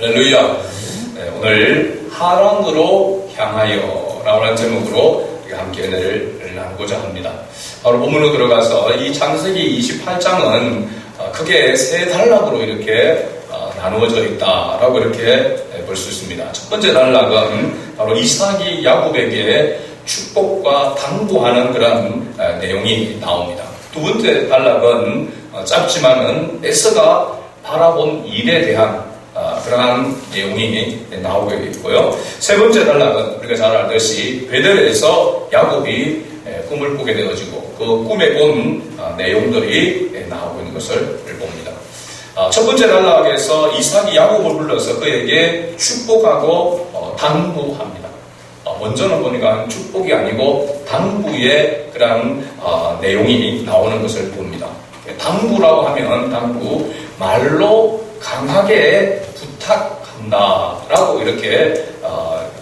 할렐루야. 네, 오늘 하란으로 향하여 라는 제목으로 함께 은혜를 나누고자 합니다. 바로 본문으로 들어가서 이 창세기 28장은 크게 세 단락으로 이렇게 나누어져 있다라고 이렇게 볼 수 있습니다. 첫 번째 단락은 바로 이삭이 야곱에게 축복과 당부하는 그런 내용이 나옵니다. 두 번째 단락은 짧지만은 에서가 바라본 일에 대한 그러한 내용이 나오고 있고요. 세 번째 단락은 우리가 잘 알듯이 베델에서 야곱이 꿈을 꾸게 되어지고 그 꿈에 본 내용들이 나오고 있는 것을 봅니다. 첫 번째 단락에서 이삭이 야곱을 불러서 그에게 축복하고 당부합니다. 먼저는 보니까 축복이 아니고 당부의 그런 내용이 나오는 것을 봅니다. 당부라고 하면 당부, 말로 강하게 부탁한다라고 이렇게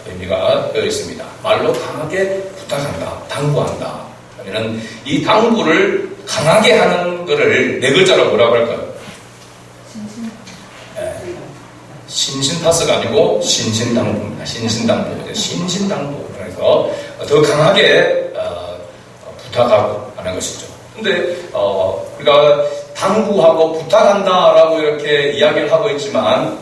의미가 되어 있습니다. 말로 강하게 부탁한다, 당부한다. 그러면 이 당부를 강하게 하는 것을 네 글자로 뭐라고 할까요? 신신타스가 아니고 신신당부입니다. 신신당부. 신신당부. 그래서 더 강하게 부탁하고 하는 것이죠. 근데 우리가 당부하고 부탁한다라고 이렇게 이야기를 하고 있지만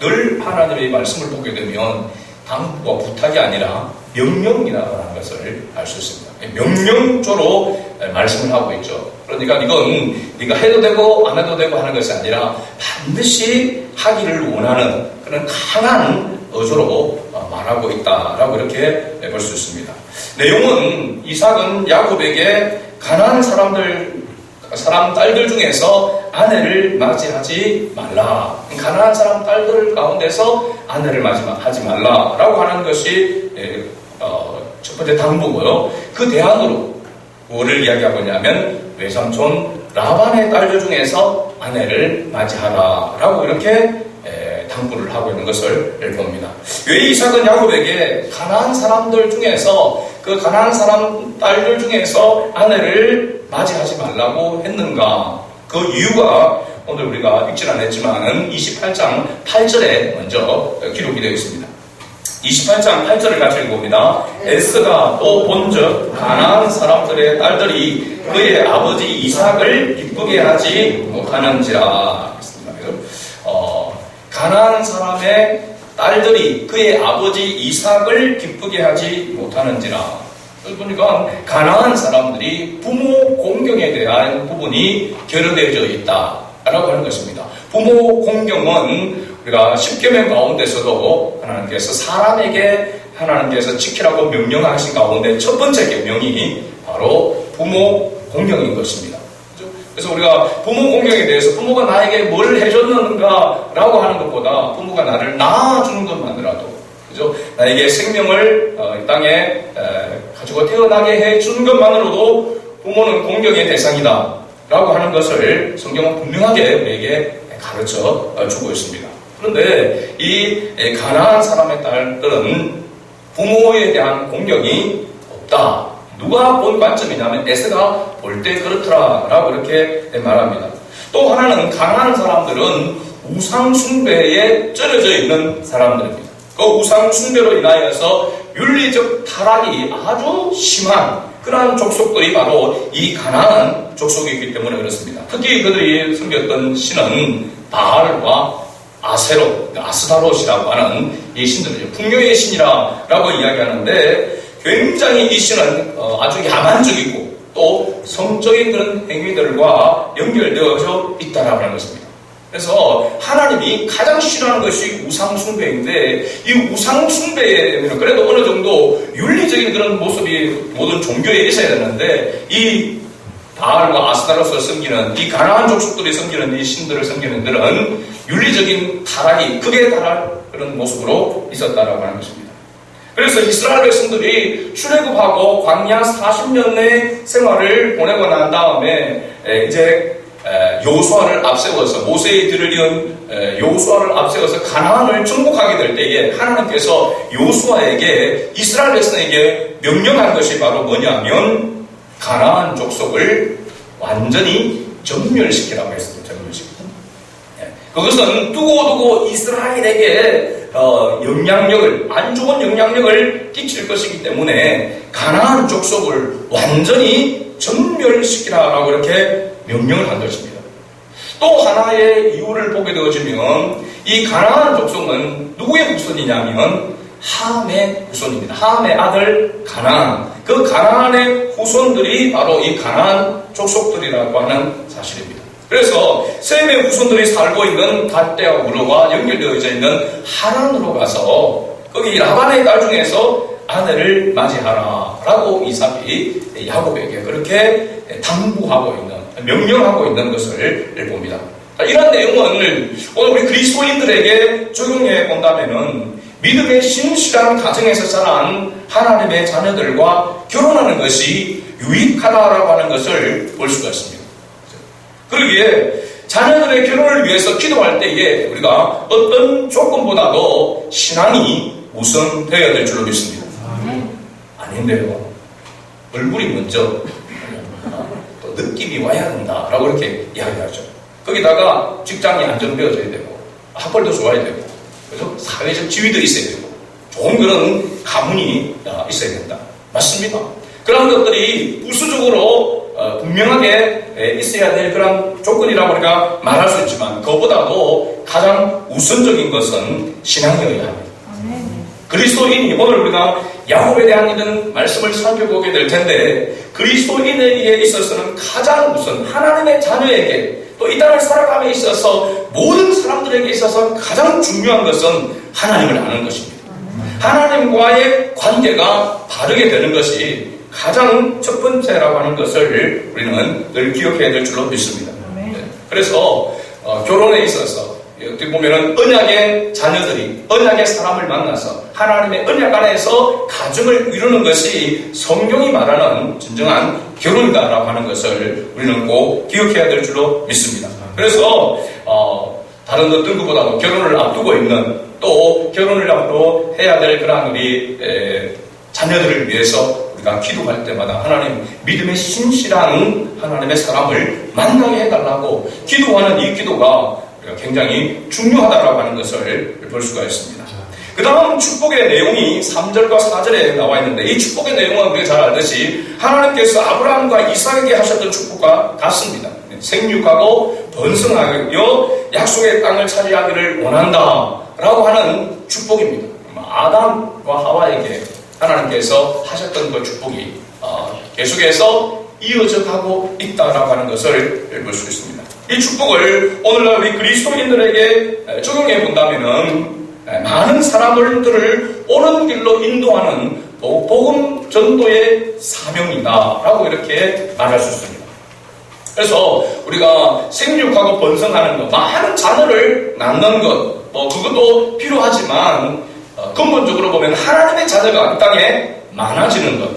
늘 하나님의 말씀을 보게 되면 당부와 부탁이 아니라 명령이라고 하는 것을 알 수 있습니다. 명령조로 말씀을 하고 있죠. 그러니까 이건 네가 해도 되고 안 해도 되고 하는 것이 아니라 반드시 하기를 원하는 그런 강한 어조로 말하고 있다라고 이렇게 볼 수 있습니다. 내용은 이삭은 야곱에게 가나안 사람 딸들 중에서 아내를 맞이하지 말라. 가나안 사람 딸들 가운데서 아내를 맞이하지 말라라고 하는 것이 첫 번째 당부고요. 그 대안으로 뭐를 이야기하고 있냐면 외삼촌 라반의 딸들 중에서 아내를 맞이하라라고 이렇게 당부를 하고 있는 것을 봅니다. 왜 이삭은 야곱에게 가나안 사람들 중에서 그 가나안 사람 딸들 중에서 아내를 맞이하지 말라고 했는가? 그 이유가 오늘 우리가 읽진 않았지만은 28장 8절에 먼저 기록이 되어 있습니다. 28장 8절을 같이 읽어봅니다. 에스가 또 본즉 가나안 사람들의 딸들이 그의 아버지 이삭을 기쁘게 하지 못하는지라. 가나안 사람의 딸들이 그의 아버지 이삭을 기쁘게 하지 못하는지라. 그러니까 가나안 사람들이 부모 공경에 대한 부분이 결여되어져 있다라고 하는 것입니다. 부모 공경은 우리가 10계명 가운데서도 하나님께서 지키라고 명령하신 가운데 첫 번째 계명이 바로 부모 공경인 것입니다. 그래서 우리가 부모 공경에 대해서 부모가 나에게 뭘 해줬는가라고 하는 것보다 부모가 나를 낳아주는 것만이라도 그죠? 나에게 생명을 이 땅에 가지고 태어나게 해준 것만으로도 부모는 공경의 대상이다 라고 하는 것을 성경은 분명하게 우리에게 가르쳐 주고 있습니다. 그런데 이 가나안 사람의 딸들은 부모에 대한 공경이 없다. 누가 본 관점이냐면 에스가 볼 때 그렇더라 라고 이렇게 말합니다. 또 하나는 가나안 사람들은 우상 숭배에 쩔어져 있는 사람들입니다. 그 우상 숭배로 인하여서 윤리적 타락이 아주 심한 그러한 족속들이 바로 이 가나안 족속이기 때문에 그렇습니다. 특히 그들이 섬겼던 신은 바알과 아스다롯이라고 하는 이 신들이죠. 풍요의 신이라고 이야기하는데 굉장히 이 신은 아주 야만적이고 또 성적인 그런 행위들과 연결되어져 있다라고 하는 것입니다. 그래서 하나님이 가장 싫어하는 것이 우상숭배인데 이 우상숭배에는 그래도 어느 정도 윤리적인 그런 모습이 모든 종교에 있어야 되는데 이 바알과 아스타롯을 섬기는 이 가나안 족속들이 섬기는 이 신들을 섬기는 들은 윤리적인 타락이 극에 달할 그런 모습으로 있었다라고 하는 것입니다. 그래서 이스라엘 백성들이 출애굽하고 광야 40년의 생활을 보내고 난 다음에 이제 여호수아를 앞세워서 모세의 뒤를 이은 여호수아를 앞세워서 가나안을 정복하게 될 때에 하나님께서 여호수아에게 이스라엘 백성에게 명령한 것이 바로 뭐냐면 가나안 족속을 완전히 전멸시키라고 했습니다. 전멸시키고 그것은 두고두고 이스라엘에게 영향력을, 안 좋은 영향력을 끼칠 것이기 때문에 가나안 족속을 완전히 전멸시키라라고 이렇게 명령을 한 것입니다. 또 하나의 이유를 보게 되어지면 이 가나안 족속은 누구의 후손이냐면 함의 후손입니다. 함의 아들 가나안. 그 가나안의 후손들이 바로 이 가나안 족속들이라고 하는 사실입니다. 그래서 셈의 후손들이 살고 있는 갈대아 우르와 연결되어져 있는 하란으로 가서 거기 라반의 딸 중에서 아내를 맞이하라라고 이삭이 야곱에게 그렇게 당부하고 있는, 명령하고 있는 것을 봅니다. 이런 내용을 오늘 우리 그리스도인들에게 적용해 본다면은 믿음의 신실한 가정에서 자란 하나님의 자녀들과 결혼하는 것이 유익하다라고 하는 것을 볼 수가 있습니다. 그러기에 자녀들의 결혼을 위해서 기도할 때에 우리가 어떤 조건보다도 신앙이 우선되어야 될 줄로 믿습니다. 아닌데요. 얼굴이 먼저 또 느낌이 와야 된다라고 이렇게 이야기하죠. 거기다가 직장이 안정되어져야 되고 학벌도 좋아야 되고 그래서 사회적 지위도 있어야 되고 좋은 그런 가문이 있어야 된다. 맞습니다. 그런 것들이 부수적으로 분명하게 있어야 될 그런 조건이라고 우리가 말할 수 있지만 그보다도 가장 우선적인 것은 신앙이어야 합니다. 그리스도인이 오늘 우리가 야곱에 대한 이런 말씀을 살펴보게 될 텐데 그리스도인에게 있어서는 가장 우선 하나님의 자녀에게 또 이 땅을 살아감에 있어서 모든 사람들에게 있어서 가장 중요한 것은 하나님을 아는 것입니다. 하나님과의 관계가 바르게 되는 것이 가장 첫 번째라고 하는 것을 우리는 늘 기억해야 될 줄로 믿습니다. 네. 그래서 결혼에 있어서 어떻게 보면은 언약의 자녀들이 언약의 사람을 만나서 하나님의 언약 안에서 가정을 이루는 것이 성경이 말하는 진정한 결혼이다라고 하는 것을 우리는 꼭 기억해야 될 줄로 믿습니다. 그래서 다른 어떤 것보다도 결혼을 앞두고 있는 또 결혼을 앞두고 해야 될 그런 우리 자녀들을 위해서 우리가 기도할 때마다 하나님 믿음의 신실한 하나님의 사람을 만나게 해달라고 기도하는 이 기도가 굉장히 중요하다고 하는 것을 볼 수가 있습니다. 그 다음 축복의 내용이 3절과 4절에 나와 있는데 이 축복의 내용은 우리가 잘 알듯이 하나님께서 아브라함과 이삭에게 하셨던 축복과 같습니다. 생육하고 번성하여 약속의 땅을 차지하기를 원한다 라고 하는 축복입니다. 아담과 하와에게 하나님께서 하셨던 그 축복이 계속해서 이어져 가고 있다라고 하는 것을 볼 수 있습니다. 이 축복을 오늘날 우리 그리스도인들에게 적용해 본다면은 많은 사람들을 옳은 길로 인도하는 복음 전도의 사명이다라고 이렇게 말할 수 있습니다. 그래서 우리가 생육하고 번성하는 것, 많은 자녀를 낳는 것, 그것도 필요하지만 근본적으로 보면 하나님의 자녀가 이 땅에 많아지는 것,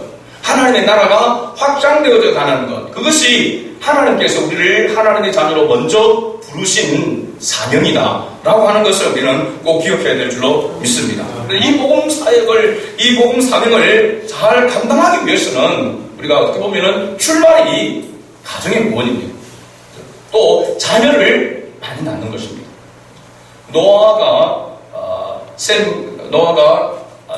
하나님의 나라가 확장되어져 가는 것, 그것이 하나님께서 우리를 하나님의 자녀로 먼저 부르신 사명이다 라고 하는 것을 우리는 꼭 기억해야 될 줄로 믿습니다. 이 복음 사역을, 이 복음 사명을 잘 감당하기 위해서는 우리가 어떻게 보면은 출발이 가정의 무원입니다. 또 자녀를 많이 낳는 것입니다. 노아가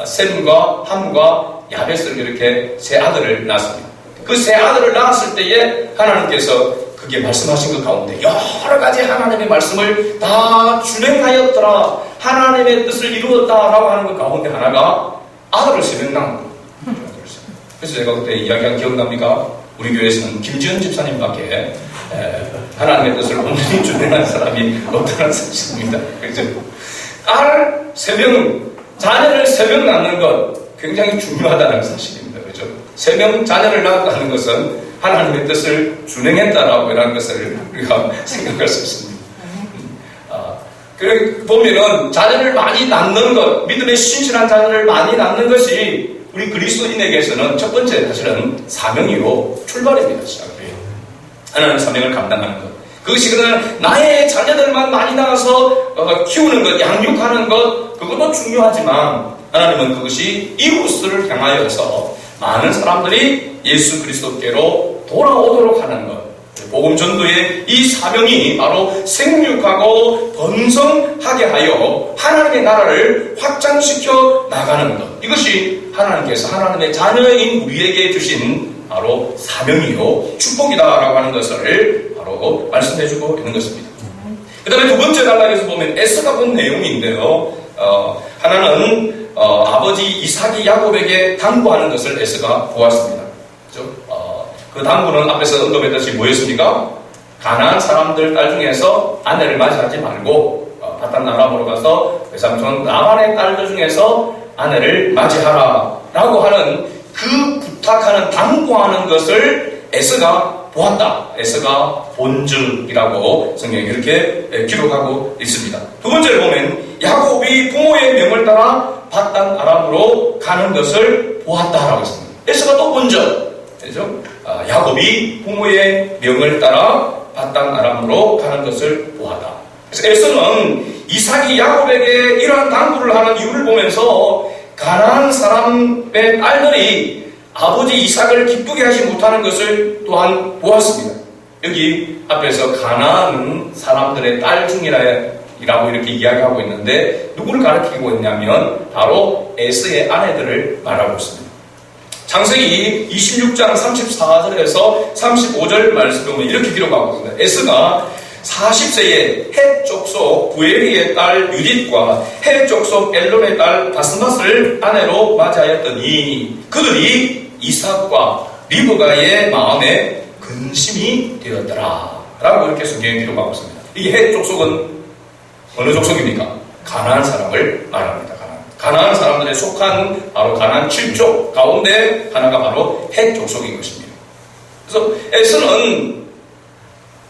셈과 함과 야벳을 이렇게 세 아들을 낳았습니다. 그 세 아들을 낳았을 때에 하나님께서 그게 말씀하신 것 가운데 여러 가지 하나님의 말씀을 다 준행하였더라, 하나님의 뜻을 이루었다라고 하는 것 가운데 하나가 아들을 세 명 낳은 거예요. 그래서 제가 그때 이야기한 기억납니까? 우리 교회에서는 김지현 집사님밖에 하나님의 뜻을 온전히 준행한 사람이 없다는 사실입니다. 그래서 딸 3명, 자녀를 3명 낳는 것 굉장히 중요하다는 사실입니다. 그렇죠? 3명 자녀를 낳았다는 것은 하나님의 뜻을 준행했다라고 이런 것을 우리가 생각할 수 있습니다. 그래 보면은 자녀를 많이 낳는 것, 믿음의 신실한 자녀를 많이 낳는 것이 우리 그리스도인에게서는 첫 번째 사실은 사명이고 출발입니다. 시작이에요. 하나님의 사명을 감당하는 것. 그것이 그러나 나의 자녀들만 많이 낳아서 키우는 것, 양육하는 것, 그것도 중요하지만 하나님은 그것이 이웃을 향하여서 많은 사람들이 예수 그리스도께로 돌아오도록 하는 것, 복음 전도의 이 사명이 바로 생육하고 번성하게 하여 하나님의 나라를 확장시켜 나가는 것. 이것이 하나님께서 하나님의 자녀인 우리에게 주신 바로 사명이요 축복이다라고 하는 것을 바로 말씀해주고 있는 것입니다. 그 다음에 두 번째 단락에서 보면 에서가 본 내용인데요. 하나는 아버지 이삭이 야곱에게 당부하는 것을 에서가 보았습니다. 그렇죠? 그 당부는 앞에서 언급했듯이 뭐였습니까? 가나안 사람들 딸 중에서 아내를 맞이하지 말고 바단 아람으로 가서 외삼촌 라반의 딸들 중에서 아내를 맞이하라 라고 하는 그 부탁하는 당부하는 것을 에서가 보았다. 에서가 본증이라고 성경에 이렇게 기록하고 있습니다. 두 번째로 보면 야곱이 부모의 명을 따라 바단 아람으로 가는 것을 보았다라고 했습니다. 에서가 또 본증. 그렇죠? 야곱이 부모의 명을 따라 바단 아람으로 가는 것을 보았다. 그래서 에서는 이삭이 야곱에게 이러한 당부를 하는 이유를 보면서 가나안 사람의 딸들이 아버지 이삭을 기쁘게 하지 못하는 것을 또한 보았습니다. 여기 앞에서 가나안 사람들의 딸 중이라고 이렇게 이야기하고 있는데 누구를 가리키고 있냐면 바로 에서의 아내들을 말하고 있습니다. 창세기 26장 34절에서 35절 말씀을 보면 이렇게 기록하고 있습니다. 에서가 40세에 헷 족속 부에리의 딸 유딧과 헷 족속 엘론의 딸 바스맛을 아내로 맞이하였더니 그들이 이삭과 리브가의 마음에 근심이 되었더라 라고 이렇게 성경에 기록하고 있습니다. 이 헷 족속은 어느 족속입니까? 가나안 사람을 말합니다. 가나안 사람들에 속한 바로 가나안 7족 가운데 하나가 바로 헷 족속인 것입니다. 그래서 에서는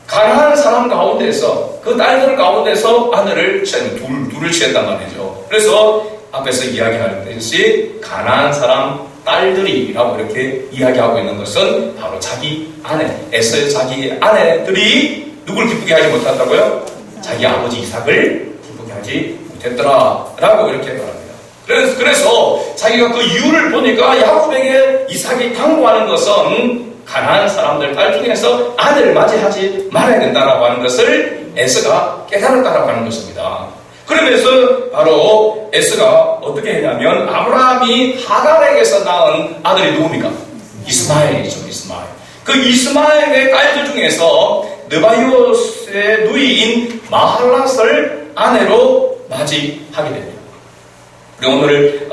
가나안 사람 가운데서 그 딸들 가운데서 아내를 둘을 취했단 말이죠. 그래서 앞에서 이야기하듯이 가나안 사람 딸들이라고 이렇게 이야기하고 있는 것은 바로 자기 아내, 에서의 자기 아내들이 누굴 기쁘게 하지 못한다고요? 자기 아버지 이삭을 기쁘게 하지 못했더라라고 이렇게 말합니다. 그래서 자기가 그 이유를 보니까 야곱에게 이삭이 당부하는 것은 가나안 사람들 딸 중에서 아들을 맞이하지 말아야 된다라고 하는 것을 에서가 깨달았다라고 하는 것입니다. 그러면서 바로 에서가 어떻게 했냐면 아브라함이 하갈에게서 낳은 아들이 누굽니까? 이스마엘이죠. 이스마엘. 그 이스마엘의 딸들 중에서 느바이옷의 누이인 마할랏을 아내로 맞이하게 됩니다. 우리 오늘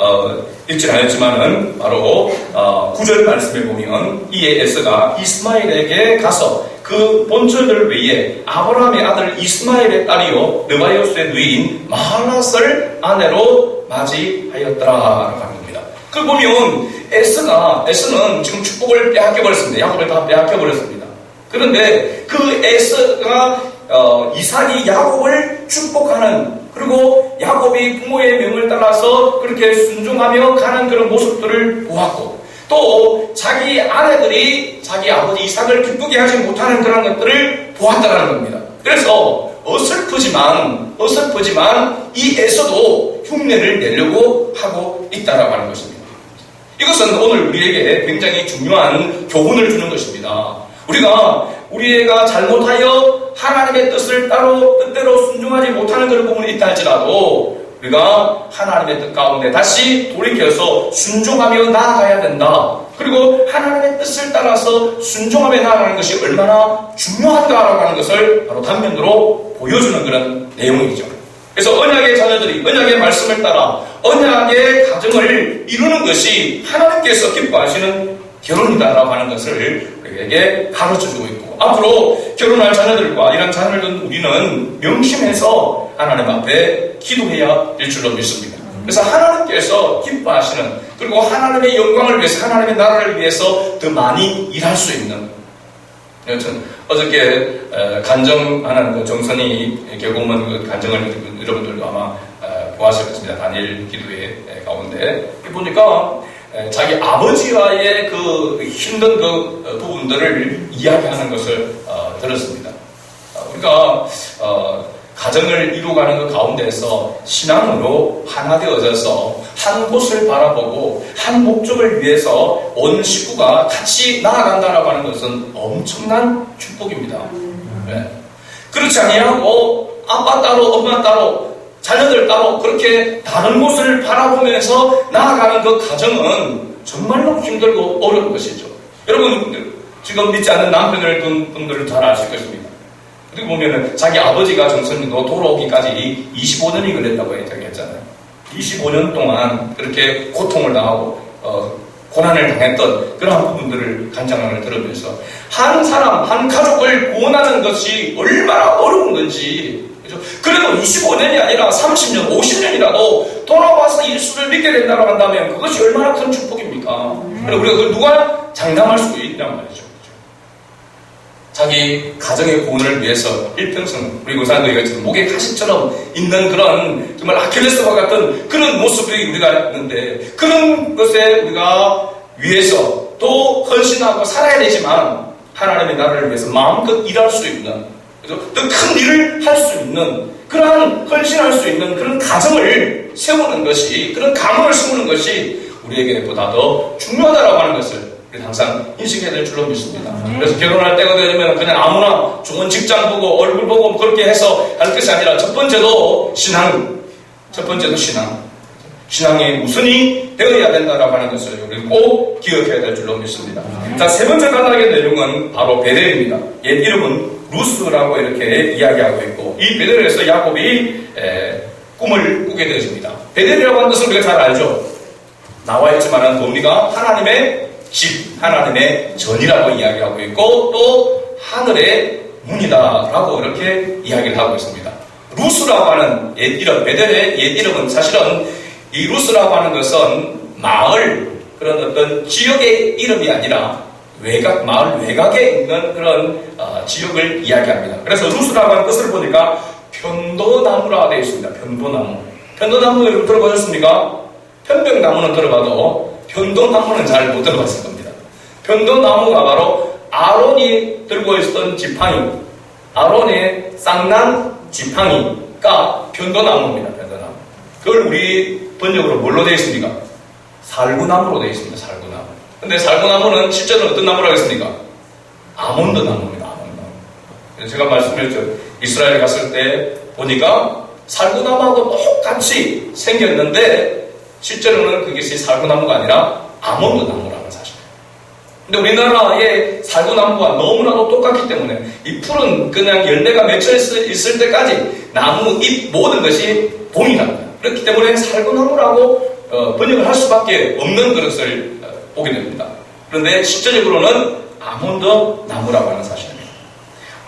읽진 않았지만은 바로 9절 말씀에 보면 이에 에서가 이스마엘에게 가서 그 본처들 외에 아브라함의 아들 이스마엘의 딸이요 느바이옷의 누이인 마할랏을 아내로 맞이하였더라라고 하는 겁니다. 그걸 보면 에서는 지금 축복을 빼앗겨버렸습니다. 야곱을 다 빼앗겨버렸습니다. 그런데 그 에서가 이삭이 야곱을 축복하는 그리고 야곱이 부모의 명을 따라서 그렇게 순종하며 가는 그런 모습들을 보았고 또 자기 아내들이 자기 아버지 이삭을 기쁘게 하지 못하는 그런 것들을 보았다는 겁니다. 그래서 어설프지만 이 에서도 흉내를 내려고 하고 있다라고 하는 것입니다. 이것은 오늘 우리에게 굉장히 중요한 교훈을 주는 것입니다. 우리가 잘못하여 하나님의 뜻대로 순종하지 못하는 그런 부분이 있다 할지라도 우리가 하나님의 뜻 가운데 다시 돌이켜서 순종하며 나아가야 된다. 그리고 하나님의 뜻을 따라서 순종하며 나아가는 것이 얼마나 중요한가라고 하는 것을 바로 단면으로 보여주는 그런 내용이죠. 그래서 언약의 자녀들이 언약의 말씀을 따라 언약의 가정을 이루는 것이 하나님께서 기뻐하시는 결혼이다라고 하는 것을 우리에게 가르쳐주고 있고 앞으로 결혼할 자녀들과 이런 자녀들은 우리는 명심해서 하나님 앞에 기도해야 될 줄로 믿습니다. 그래서 하나님께서 기뻐하시는 그리고 하나님의 영광을 위해서 하나님의 나라를 위해서 더 많이 일할 수 있는 여튼 어저께 간정하는 그 정선이 결국은 그 간정을 여러분들도 아마 보았을 것입니다. 단일 기도회 가운데 보니까 자기 아버지와의 그 힘든 그 부분들을 이야기하는 것을 들었습니다. 그러니까 가정을 이루어가는 그 가운데서 신앙으로 하나 되어져서 한 곳을 바라보고 한 목적을 위해서 온 식구가 같이 나아간다라고 하는 것은 엄청난 축복입니다. 네. 그렇지 아니하고 아빠 따로 엄마 따로 자녀들 따로 그렇게 다른 곳을 바라보면서 나아가는 그 과정은 정말로 힘들고 어려운 것이죠. 여러분 지금 믿지 않는 남편을 둔 분들은 잘 아실 것입니다. 어떻게 보면은 자기 아버지가 정선이도 돌아오기까지 25년이 걸렸다고 얘기했잖아요. 25년 동안 그렇게 고통을 당하고 고난을 당했던 그러한 부분들을 간증을 들으면서 한 사람, 한 가족을 구원하는 것이 얼마나 어려운 건지, 그렇죠? 그래도 25년이 아니라 30년, 50년이라도 돌아와서 예수를 믿게 된다고 한다면 그것이 얼마나 큰 축복입니까? 그리고 우리가 그걸 누가 장담할 수 있냔 말이죠. 자기 가정의 구원을 위해서 일평생 우리 고사님들이 지금 목에 가시처럼 있는 그런 정말 아킬레스와 같은 그런 모습이 우리가 있는데 그런 것에 우리가 위해서 또 헌신하고 살아야 되지만 하나님의 나라를 위해서 마음껏 일할 수 있는 더 큰 일을 할 수 있는 그러한 헌신할 수 있는 그런 가정을 세우는 것이 그런 가문을 세우는 것이 우리에게 보다 더 중요하다고 하는 것을 항상 인식해야 될 줄로 믿습니다. 그래서 결혼할 때가 되면 그냥 아무나 좋은 직장 보고 얼굴 보고 그렇게 해서 할 것이 아니라 첫 번째도 신앙. 신앙의 우선이 되어야 된다라고 하는 것을 우리 꼭 기억해야 될 줄로 믿습니다. 자, 세 번째 단락의 내용은 바로 베델입니다. 옛 이름은 루스라고 이렇게 이야기하고 있고 이 베델에서 야곱이 꿈을 꾸게 되어집니다. 베델이라고 하는 것은 우리가 잘 알죠. 나와 있지만은 뭡니까? 하나님의 집, 하나님의 전이라고 이야기하고 있고 또 하늘의 문이다라고 이렇게 이야기를 하고 있습니다. 루스라고 하는 옛 이름, 베델의 옛 이름은 사실은 이 루스라고 하는 것은 마을, 그런 어떤 지역의 이름이 아니라 마을 외곽에 있는 그런 지역을 이야기합니다. 그래서 루스라고 하는 뜻을 보니까 편도나무라 되어 있습니다. 편도나무. 편도나무 여러분 들어보셨습니까? 편백나무는 들어봐도 편도나무는 잘 못 들어봤을 겁니다. 편도나무가 바로 아론이 들고 있었던 지팡이, 아론의 쌍난 지팡이가 편도나무입니다. 편도나무. 그걸 우리 번역으로 뭘로 되어 있습니까? 살구나무로 되어 있습니다. 살구나무. 근데 살구나무는 실제로 어떤 나무라고 했습니까? 아몬드 나무입니다. 아몬드 나무. 제가 말씀드렸죠. 이스라엘에 갔을 때 보니까 살구나무하고 똑같이 생겼는데 실제로는 그것이 살구나무가 아니라 아몬드 나무라는 사실이에요. 근데 우리나라의 살구나무가 너무나도 똑같기 때문에 이 풀은 그냥 열매가 맺혀 있을 때까지 나무, 잎 모든 것이 동일합니다. 그렇기 때문에 살구나무라고 번역을 할 수밖에 없는 그릇을 보게 됩니다. 그런데 실제적으로는 아몬드 나무라고 하는 사실입니다.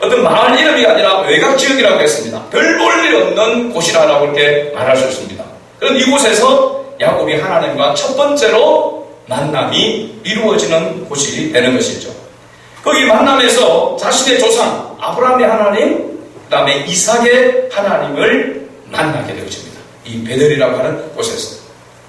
어떤 마을 이름이 아니라 외곽 지역이라고 했습니다. 별 볼 일 없는 곳이라고 이렇게 말할 수 있습니다. 그런 이곳에서 야곱이 하나님과 첫 번째로 만남이 이루어지는 곳이 되는 것이죠. 거기 만남에서 자신의 조상 아브라함의 하나님, 그 다음에 이삭의 하나님을 만나게 되어집니다. 이 베델이라고 하는 곳에서.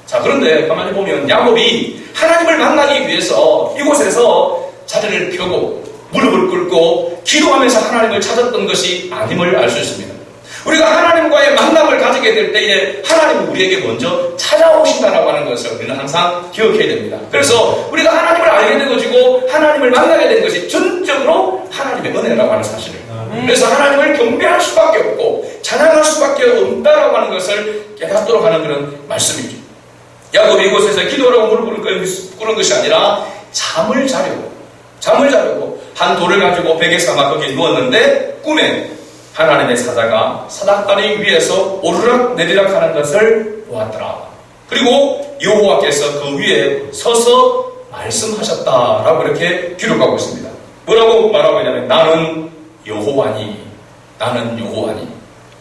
자, 그런데 가만히 보면 야곱이 하나님을 만나기 위해서 이곳에서 자리를 펴고 무릎을 꿇고 기도하면서 하나님을 찾았던 것이 아님을 알 수 있습니다. 우리가 하나님과의 만남을 가지게 될 때에 하나님은 우리에게 먼저 찾아오신다라고 하는 것을 우리는 항상 기억해야 됩니다. 그래서 우리가 하나님을 알게 되어지고 하나님을 만나게 된 것이 전적으로 하나님의 은혜라고 하는 사실을. 그래서 하나님을 경배할 수밖에 없고 찬양할 수밖에 없다라고 하는 것을 깨닫도록 하는 그런 말씀이죠. 야곱이 이곳에서 기도를 하고 무릎을 꿇은 것이 아니라 잠을 자려고 한 돌을 가지고 베개 삼아 거기 누웠는데 꿈에 하나님의 사자가 사닥다리 위에서 오르락 내리락 하는 것을 보았더라. 그리고 여호와께서 그 위에 서서 말씀하셨다라고 이렇게 기록하고 있습니다. 뭐라고 말하고 있냐면 나는 여호와니.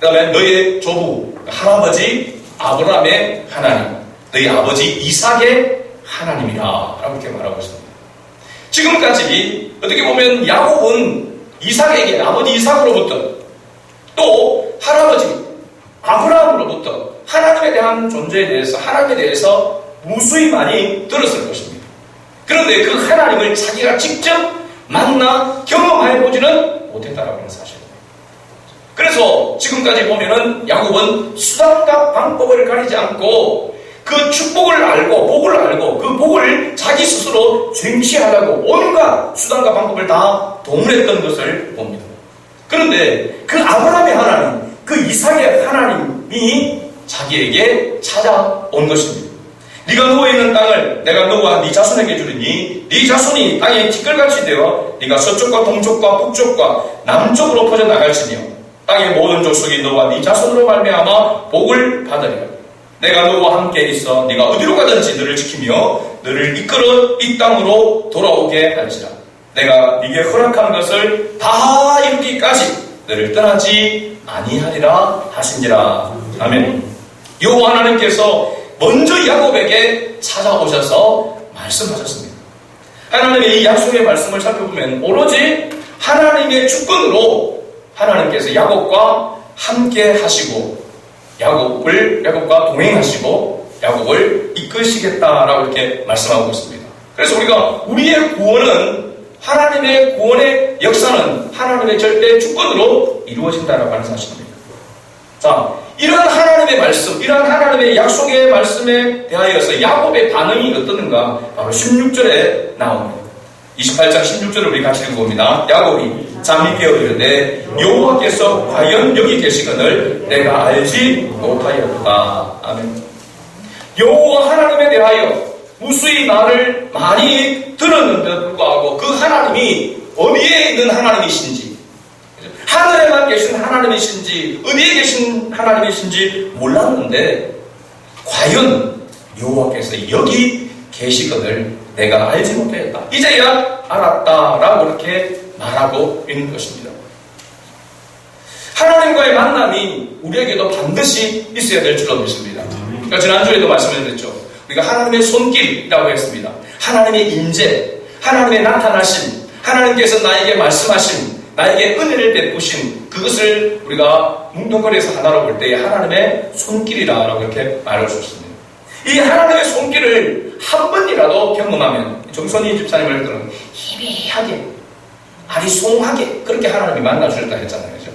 그 다음에 너의 조부 할아버지 아브라함의 하나님, 너희 아버지 이삭의 하나님이라 라고 이렇게 말하고 있습니다. 지금까지 어떻게 보면 야곱은 이삭에게 아버지 이삭으로부터 또 할아버지 아브라함으로부터 하나님에 대한 존재에 대해서 하나님에 대해서 무수히 많이 들었을 것입니다. 그런데 그 하나님을 자기가 직접 만나 경험해보지는 못했다라고 하는 사실입니다. 그래서 지금까지 보면은 야곱은 수단과 방법을 가리지 않고 그 축복을 알고 복을 알고 그 복을 자기 스스로 쟁취하려고 온갖 수단과 방법을 다 동원했던 것을 봅니다. 그런데 그 아브라함의 하나님, 그 이삭의 하나님이 자기에게 찾아온 것입니다. 네가 누워있는 땅을 내가 너와 네 자손에게 주리니 네 자손이 땅에 티끌같이 되어 네가 서쪽과 동쪽과 북쪽과 남쪽으로 퍼져나갈지며 땅의 모든 족속이 너와 네 자손으로 말미암아 복을 받으리라. 내가 너와 함께 있어 네가 어디로 가든지 너를 지키며 너를 이끌어 이 땅으로 돌아오게 할지라. 내가 네게 허락한 것을 다 이루기까지 너를 떠나지 아니하리라 하신지라. 아멘. 여호와 하나님께서 먼저 야곱에게 찾아오셔서 말씀하셨습니다. 하나님의 이 약속의 말씀을 살펴보면 오로지 하나님의 주권으로 하나님께서 야곱과 함께 하시고 야곱과 동행하시고 야곱을 이끄시겠다라고 이렇게 말씀하고 있습니다. 그래서 우리가 우리의 구원은 하나님의 구원의 역사는 하나님의 절대 주권으로 이루어진다라고 하는 사실입니다. 자, 이런 하나님의 말씀, 이런 하나님의 약속의 말씀에 대하여서 야곱의 반응이 어떻는가? 바로 16절에 나옵니다. 28장 16절을 우리 같이 읽어봅니다. 야곱이 잠이 깨어 이르되 여호와께서 과연 여기 계시거늘 내가 알지 못하였다. 아멘. 여호와 하나님에 대하여 무수히 말을 많이 들었는데도 불구하고 그 하나님이 어디에 있는 하나님이신지, 하늘에만 계신 하나님이신지 어디에 계신 하나님이신지 몰랐는데 과연 여호와께서 여기 계시거늘 내가 알지 못했다. 이제야 알았다라고 그렇게 말하고 있는 것입니다. 하나님과의 만남이 우리에게도 반드시 있어야 될 줄로 믿습니다. 그러니까 지난주에도 말씀을 드렸죠. 우리가 하나님의 손길이라고 했습니다. 하나님의 임재, 하나님의 나타나심, 하나님께서 나에게 말씀하신, 나에게 은혜를 베푸신 그것을 우리가 뭉뚱거려서 하나로 볼 때에 하나님의 손길이라고 이렇게 말할 수 있습니다. 이 하나님의 손길을 한 번이라도 경험하면 정선희 집사님을 들은 희미하게 아리송하게 그렇게 하나님이 만나주셨다 했잖아요. 그죠?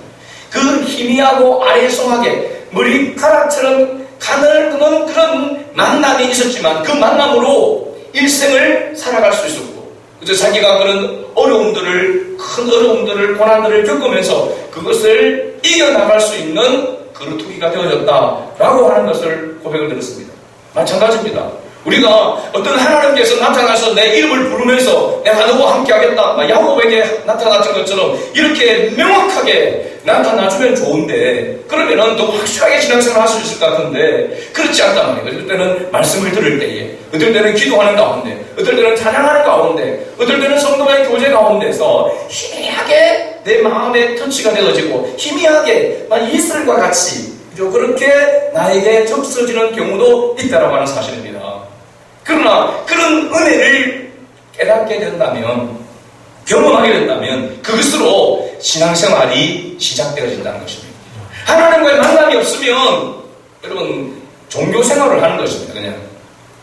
그 희미하고 아리송하게 머리카락처럼 가늘은 그런 만남이 있었지만 그 만남으로 일생을 살아갈 수 있었고 그죠? 자기가 그런 어려움들을 큰 어려움들을 고난들을 겪으면서 그것을 이겨나갈 수 있는 그루터기가 되어졌다라고 하는 것을 고백을 드렸습니다. 마찬가지입니다. 우리가 어떤 하나님께서 나타나서 내 이름을 부르면서 내가 너와 함께 하겠다 야곱에게 나타났던 것처럼 이렇게 명확하게 나타나주면 좋은데 그러면은 더 확실하게 신앙생활을 할 수 있을 것 같은데 그렇지 않단 말이에요. 어떨 때는 말씀을 들을 때에 어떨 때는 기도하는 가운데 어떨 때는 찬양하는 가운데 어떨 때는 성도의 교제 가운데서 희미하게 내 마음의 터치가 되어지고 희미하게 이슬과 같이 그렇게 나에게 접서지는 경우도 있다라고 하는 사실입니다. 그러나 그런 은혜를 깨닫게 된다면 경험하게 된다면 그것으로 신앙생활이 시작되어진다는 것입니다. 하나님과의 만남이 없으면 여러분 종교생활을 하는 것입니다. 그냥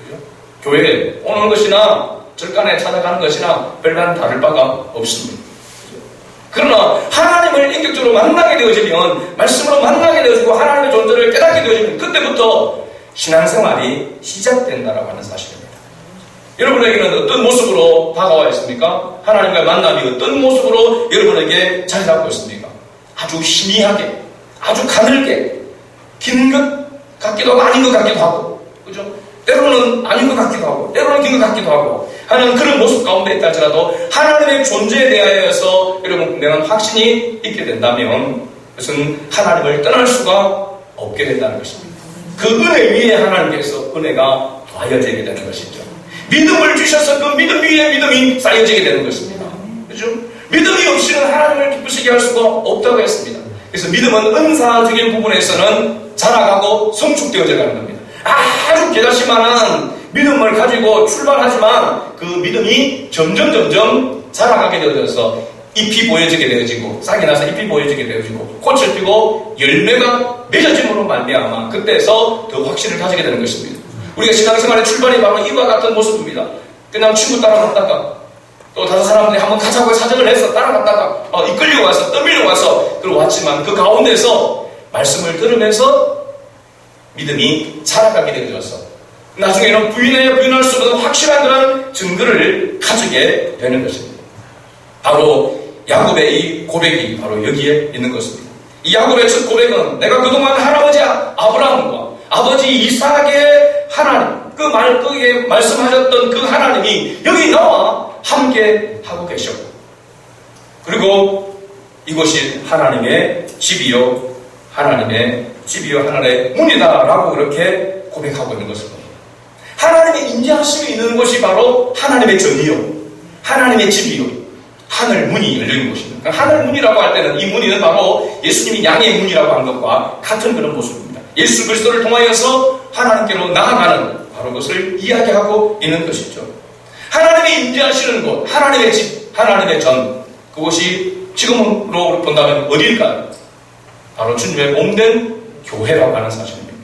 그죠? 교회에 오는 것이나 절간에 찾아가는 것이나 별반 다를 바가 없습니다. 그러나 하나님을 인격적으로 만나게 되어지면 말씀으로 만나게 되어지고 하나님의 존재를 깨닫게 되어지면 그때부터 신앙생활이 시작된다라고 하는 사실입니다. 여러분에게는 어떤 모습으로 다가와 있습니까? 하나님과의 만남이 어떤 모습으로 여러분에게 자리 잡고 있습니까? 아주 희미하게, 아주 가늘게, 긴 것 같기도 하고 아닌 것 같기도 하고, 그죠? 때로는 아닌 것 같기도 하고, 때로는 긴 것 같기도 하고 하는 그런 모습 가운데 있다 할지라도 하나님의 존재에 대하여서 여러분 분명한 확신이 있게 된다면 그것은 하나님을 떠날 수가 없게 된다는 것입니다. 그 은혜 위에 하나님께서 은혜가 더하여지게 되는 것이죠. 믿음을 주셔서 그 믿음 위에 믿음이 쌓여지게 되는 것입니다. 그렇죠? 믿음이 없이는 하나님을 기쁘시게 할 수가 없다고 했습니다. 그래서 믿음은 은사적인 부분에서는 자라가고 성숙되어져 가는 겁니다. 아주 개자씨만한 믿음을 가지고 출발하지만 그 믿음이 점점 자라가게 되어져서 잎이 보여지게 되어지고 싹이 나서 잎이 보여지게 되어지고 꽃을 피고 열매가 맺어짐으로 말미암아 그때서 더 확신을 가지게 되는 것입니다. 우리가 신앙생활의 출발이 바로 이와 같은 모습입니다. 그냥 친구 따라갔다가 또 다른 사람들이 한번 가자고 사정을 해서 따라갔다가 이끌려 와서 떠밀려 와서 그리고 왔지만 그 가운데서 말씀을 들으면서 믿음이 자라가게 되어져서 나중에는 부인할 수 없는 확실한 그런 증거를 가지게 되는 것입니다. 바로 야곱의 이 고백이 바로 여기에 있는 것입니다. 이 야곱의 첫 고백은 내가 그동안 할아버지 아브라함과 아버지 이삭의 하나님, 거기에 말씀하셨던 그 하나님이 여기 나와 함께 하고 계셨고, 그리고 이곳이 하나님의 집이요 하나님의 문이다라고 그렇게 고백하고 있는 것입니다. 하나님의 인자하심이 있는 곳이 바로 하나님의 전이요 하나님의 집이요 하늘 문이 열린 곳입니다. 그러니까 하늘 문이라고 할 때는 이 문이는 바로 예수님이 양의 문이라고 한 것과 같은 그런 모습입니다. 예수 그리스도를 통하여서 하나님께로 나아가는 바로 그것을 이야기하고 있는 것이죠. 하나님이 인자하시는 곳, 하나님의 집, 하나님의 전, 그곳이 지금으로 본다면 어디일까요? 바로 주님의 몸된 교회라고 하는 사실입니다.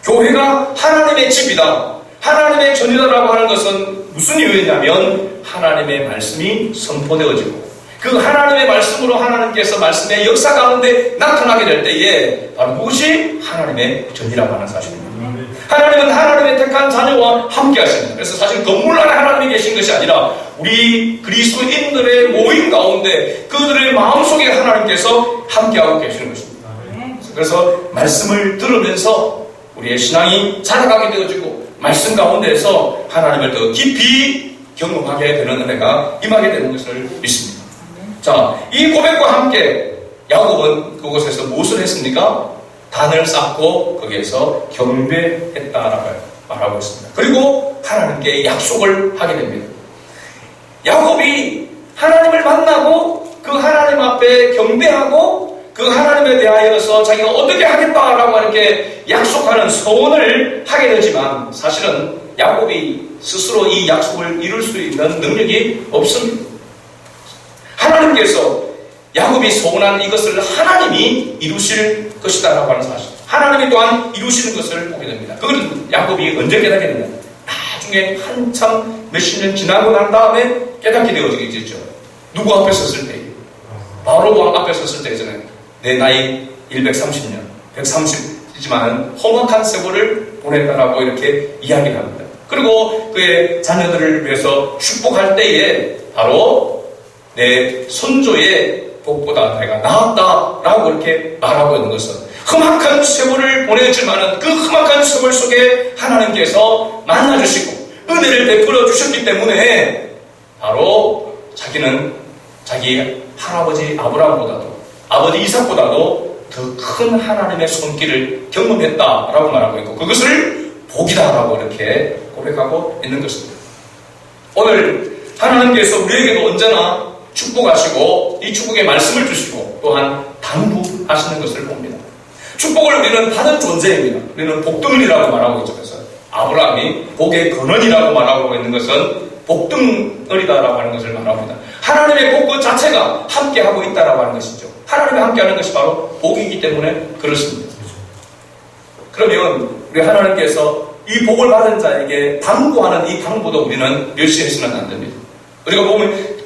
교회가 하나님의 집이다, 하나님의 전이다라고 하는 것은 무슨 이유였냐면 하나님의 말씀이 선포되어지고 그 하나님의 말씀으로 하나님께서 말씀의 역사 가운데 나타나게 될 때에 바로 그것이 하나님의 전이라고 하는 사실입니다. 하나님은 하나님의 택한 자녀와 함께 하십니다. 그래서 사실 건물 안에 하나님이 계신 것이 아니라 우리 그리스도인들의 모임 가운데 그들의 마음속에 하나님께서 함께하고 계시는 것입니다. 그래서 말씀을 들으면서 우리의 신앙이 자라가게 되어지고 말씀 가운데에서 하나님을 더 깊이 경험하게 되는 은혜가 임하게 되는 것을 믿습니다. 자, 이 고백과 함께 야곱은 그곳에서 무엇을 했습니까? 단을 쌓고 거기에서 경배했다라고 말하고 있습니다. 그리고 하나님께 약속을 하게 됩니다. 야곱이 하나님을 만나고 그 하나님 앞에 경배하고 그 하나님에 대하여서 자기가 어떻게 하겠다라고 이렇게 약속하는 소원을 하게 되지만 사실은 야곱이 스스로 이 약속을 이룰 수 있는 능력이 없습니다. 하나님께서 야곱이 소원한 이것을 하나님이 이루실 것이다라고 하는 사실, 하나님이 또한 이루시는 것을 보게 됩니다. 그것은 야곱이 언제 깨닫게 되냐? 나중에 한참 몇십 년 지나고 난 다음에 깨닫게 되어지겠죠. 누구 앞에 섰을 때? 바로 왕 앞에 섰을 때잖아요. 내 나이 130년, 130이지만 험악한 세월을 보냈다라고 이렇게 이야기를 합니다. 그리고 그의 자녀들을 위해서 축복할 때에 바로 내 손조의 복보다 내가 나았다라고 이렇게 말하고 있는 것은 험악한 세월을 보냈지만은 그 험악한 세월 속에 하나님께서 만나주시고 은혜를 베풀어 주셨기 때문에 바로 자기는 자기 할아버지 아브라함보다도 아버지 이삭보다도 더 큰 하나님의 손길을 경험했다라고 말하고 있고 그것을 복이다라고 이렇게 고백하고 있는 것입니다. 오늘 하나님께서 우리에게도 언제나 축복하시고 이 축복의 말씀을 주시고 또한 당부하시는 것을 봅니다. 축복을 우리는 받은 존재입니다. 우리는 복덩이라고 말하고 있죠. 그래서 아브라함이 복의 근원이라고 말하고 있는 것은 복덩어리다라고 하는 것을 말합니다. 하나님의 복 그 자체가 함께하고 있다라고 하는 것이죠. 하나님이 함께하는 것이 바로 복이기 때문에 그렇습니다. 그러면 우리 하나님께서 이 복을 받은 자에게 당부하는 이 당부도 우리는 멸시해서는 안 됩니다. 우리가 보면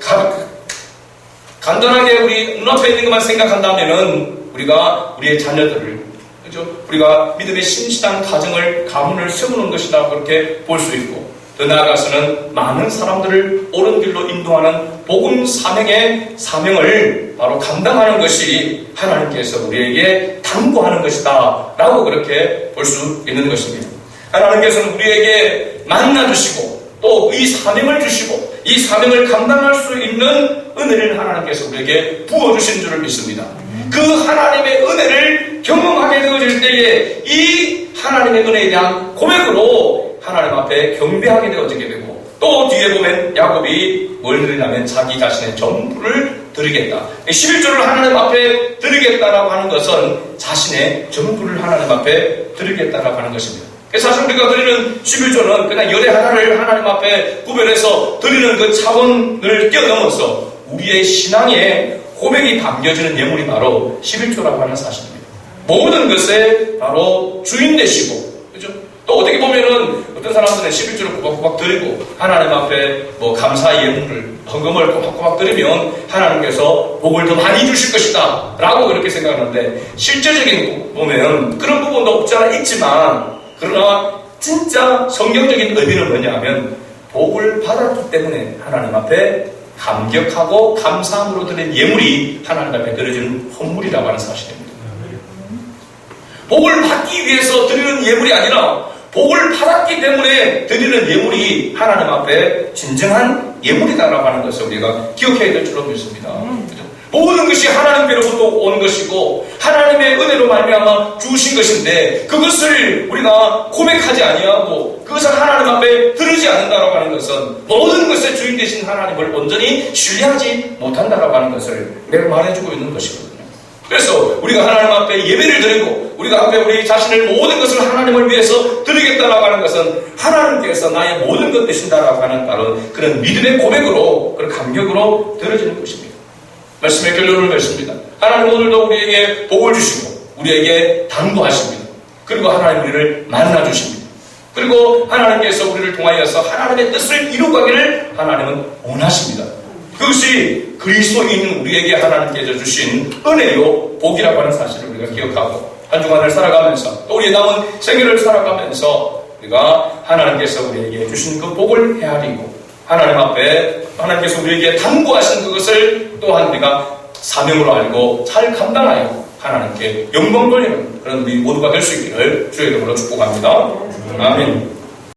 간단하게 우리 눈앞에 있는 것만 생각한다면은 우리가 우리의 자녀들을 그죠? 우리가 믿음의 신실한 가정을 가문을 세우는 것이다 그렇게 볼 수 있고 더 나아가서는 많은 사람들을 옳은 길로 인도하는 복음 사명의 사명을 바로 감당하는 것이 하나님께서 우리에게 당부하는 것이다 라고 그렇게 볼 수 있는 것입니다. 하나님께서는 우리에게 만나주시고 또 이 사명을 주시고 이 사명을 감당할 수 있는 은혜를 하나님께서 우리에게 부어주신 줄을 믿습니다. 그 하나님의 은혜를 경험하게 되어질 때에 이 하나님의 은혜에 대한 고백으로 하나님 앞에 경배하게 되어지게 되고 또 뒤에 보면 야곱이 뭘 드리냐면 자기 자신의 전부를 드리겠다. 11조를 하나님 앞에 드리겠다라고 하는 것은 자신의 전부를 하나님 앞에 드리겠다라고 하는 것입니다. 사실 우리가 드리는 11조는 그냥 열의 하나를 하나님 앞에 구별해서 드리는 그 차원을 뛰어넘어서 우리의 신앙에 고백이 담겨지는 예물이 바로 11조라고 하는 사실입니다. 모든 것에 바로 주인 되시고, 그죠? 또 어떻게 보면은 어떤 사람들은 11조를 꼬박꼬박 드리고 하나님 앞에 뭐 감사 예물을 헌금을 꼬박꼬박 드리면 하나님께서 복을 더 많이 주실 것이다 라고 그렇게 생각하는데 실제적인 보면 그런 부분도 없지 않아 있지만 그러나 진짜 성경적인 의미는 뭐냐 하면 복을 받았기 때문에 하나님 앞에 감격하고 감사함으로 드린 예물이 하나님 앞에 드려지는 헌물이라고 하는 사실입니다. 복을 받기 위해서 드리는 예물이 아니라 복을 받았기 때문에 드리는 예물이 하나님 앞에 진정한 예물이다라고 하는 것을 우리가 기억해야 될 줄로 믿습니다. 모든 것이 하나님께로부터 온 것이고 하나님의 은혜로 말미암아 주신 것인데 그것을 우리가 고백하지 아니하고 그것을 하나님 앞에 드리지 않는다라고 하는 것은 모든 것의 주인 되신 하나님을 온전히 신뢰하지 못한다라고 하는 것을 내가 말해주고 있는 것이거든요. 그래서 우리가 하나님 앞에 예배를 드리고 우리가 앞에 우리 자신을 모든 것을 하나님을 위해서 드리겠다라고 하는 것은 하나님께서 나의 모든 것 되신다라고 하는 그런 믿음의 고백으로 그런 감격으로 드려지는 것입니다. 말씀의 결론을 맺습니다. 하나님 오늘도 우리에게 복을 주시고 우리에게 당부하십니다. 그리고 하나님 우리를 만나주십니다. 그리고 하나님께서 우리를 통하여서 하나님의 뜻을 이루가기를 하나님은 원하십니다. 그것이 그리스도인 우리에게 하나님께서 주신 은혜요 복이라고 하는 사실을 우리가 기억하고 한 주간을 살아가면서 또 우리의 남은 생애를 살아가면서 우리가 하나님께서 우리에게 주신 그 복을 헤아리고 하나님 앞에 하나님께서 우리에게 당부하신 그것을 또한 우리가 사명으로 알고 잘 감당하여 하나님께 영광 돌리는 그런 우리 모두가 될 수 있기를 주의 이름으로 축복합니다. 아멘.